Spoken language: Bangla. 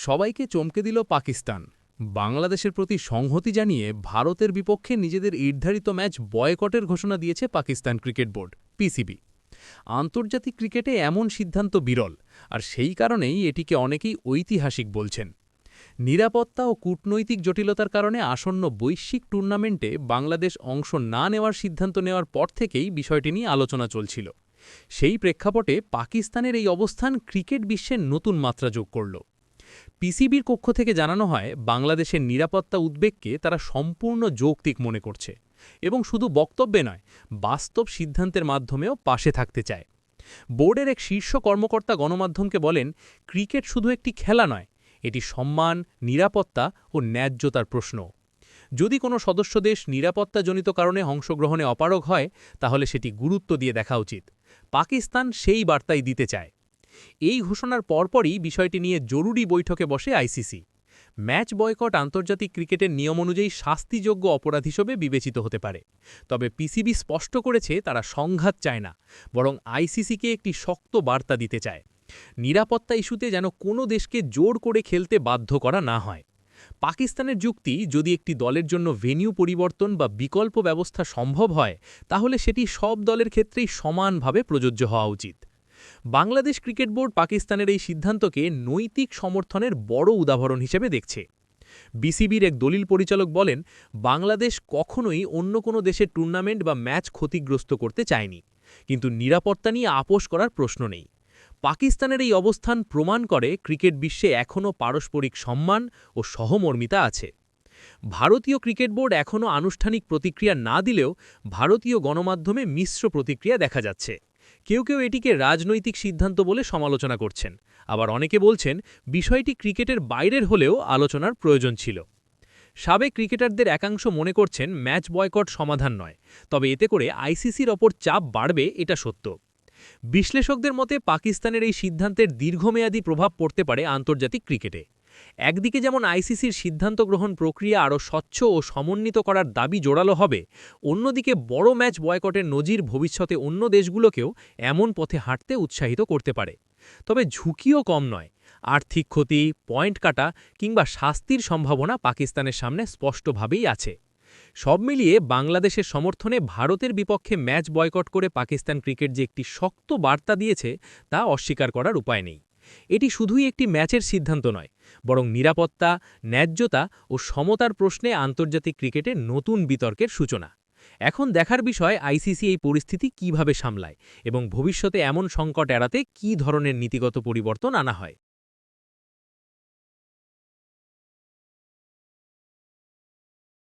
সবাইকে চমকে দিল পাকিস্তান। বাংলাদেশের প্রতি সংহতি জানিয়ে ভারতের বিপক্ষে নিজেদের নির্ধারিত ম্যাচ বয়কটের ঘোষণা দিয়েছে পাকিস্তান ক্রিকেট বোর্ড পিসিবি। আন্তর্জাতিক ক্রিকেটে এমন সিদ্ধান্ত বিরল, আর সেই কারণেই এটিকে অনেকেই ঐতিহাসিক বলছেন। নিরাপত্তা ও কূটনৈতিক জটিলতার কারণে আসন্ন বৈশ্বিক টুর্নামেন্টে বাংলাদেশ অংশ না নেওয়ার সিদ্ধান্ত নেওয়ার পর থেকেই বিষয়টি নিয়ে আলোচনা চলছিল। সেই প্রেক্ষাপটে পাকিস্তানের এই অবস্থান ক্রিকেট বিশ্বের নতুন মাত্রা যোগ করল। পিসিবির পক্ষ থেকে জানানো হয়, বাংলাদেশের নিরাপত্তা উদ্বেগকে তারা সম্পূর্ণ যৌক্তিক মনে করছে এবং শুধু বক্তব্যে নয়, বাস্তব সিদ্ধান্তের মাধ্যমেও পাশে থাকতে চায়। বোর্ডের এক শীর্ষ কর্মকর্তা গণমাধ্যমকে বলেন, ক্রিকেট শুধু একটি খেলা নয়, এটি সম্মান, নিরাপত্তা ও ন্যায্যতার প্রশ্ন। যদি কোনো সদস্য দেশ নিরাপত্তাজনিত কারণে অংশগ্রহণে অপারগ হয়, তাহলে সেটি গুরুত্ব দিয়ে দেখা উচিত। পাকিস্তান সেই বার্তাই দিতে চায়। এই ঘোষণার পরপরই বিষয়টি নিয়ে জরুরি বৈঠকে বসে আইসিসি। ম্যাচ বয়কট আন্তর্জাতিক ক্রিকেটের নিয়ম অনুযায়ী শাস্তিযোগ্য অপরাধ হিসেবে বিবেচিত হতে পারে। তবে পিসিবি স্পষ্ট করেছে, তারা সংঘাত চায় না, বরং আইসিসিকে একটি শক্ত বার্তা দিতে চায়। নিরাপত্তা ইস্যুতে যেন কোনো দেশকে জোর করে খেলতে বাধ্য করা না হয়। পাকিস্তানের যুক্তি, যদি একটি দলের জন্য ভেন্যু পরিবর্তন বা বিকল্প ব্যবস্থা সম্ভব হয়, তাহলে সেটি সব দলের ক্ষেত্রেই সমানভাবে প্রযোজ্য হওয়া উচিত। বাংলাদেশ ক্রিকেট বোর্ড পাকিস্তানের এই সিদ্ধান্তকে নৈতিক সমর্থনের বড় উদাহরণ হিসেবে দেখছে। বিসিবির এক দলিল পরিচালক বলেন, বাংলাদেশ কখনোই অন্য কোনো দেশের টুর্নামেন্ট বা ম্যাচ ক্ষতিগ্রস্ত করতে চায়নি, কিন্তু নিরাপত্তা নিয়ে আপোস করার প্রশ্ন নেই। পাকিস্তানের এই অবস্থান প্রমাণ করে, ক্রিকেট বিশ্বে এখনও পারস্পরিক সম্মান ও সহমর্মিতা আছে। ভারতীয় ক্রিকেট বোর্ড এখনও আনুষ্ঠানিক প্রতিক্রিয়া না দিলেও ভারতীয় গণমাধ্যমে মিশ্র প্রতিক্রিয়া দেখা যাচ্ছে। কেউ কেউ এটিকে রাজনৈতিক সিদ্ধান্ত বলে সমালোচনা করছেন, আবার অনেকে বলছেন বিষয়টি ক্রিকেটের বাইরের হলেও আলোচনার প্রয়োজন ছিল। সাবেক ক্রিকেটারদের একাংশ মনে করছেন, ম্যাচ বয়কট সমাধান নয়, তবে এতে করে আইসিসির ওপর চাপ বাড়বে, এটা সত্য। বিশ্লেষকদের মতে পাকিস্তানের এই সিদ্ধান্তের দীর্ঘমেয়াদী প্রভাব পড়তে পারে আন্তর্জাতিক ক্রিকেটে। একদিকে যেমন আইসিসির সিদ্ধান্ত গ্রহণ প্রক্রিয়া আরও স্বচ্ছ ও সমন্বিত করার দাবি জোরালো হবে, অন্যদিকে বড় ম্যাচ বয়কটের নজির ভবিষ্যতে অন্য দেশগুলোকেও এমন পথে হাঁটতে উৎসাহিত করতে পারে। তবে ঝুঁকিও কম নয়। আর্থিক ক্ষতি, পয়েন্ট কাটা কিংবা শাস্তির সম্ভাবনা পাকিস্তানের সামনে স্পষ্টভাবেই আছে। সব মিলিয়ে বাংলাদেশের সমর্থনে ভারতের বিপক্ষে ম্যাচ বয়কট করে পাকিস্তান ক্রিকেট যে একটি শক্ত বার্তা দিয়েছে, তা অস্বীকার করার উপায় নেই। এটি শুধুই একটি ম্যাচের সিদ্ধান্ত নয়, বরং নিরাপত্তা, ন্যায্যতা ও সমতার প্রশ্নে আন্তর্জাতিক ক্রিকেটের নতুন বিতর্কের সূচনা। এখন দেখার বিষয়, আইসিসি এই পরিস্থিতি কিভাবে সামলায় এবং ভবিষ্যতে এমন সংকট এড়াতে কী ধরনের নীতিগত পরিবর্তন আনা হয়।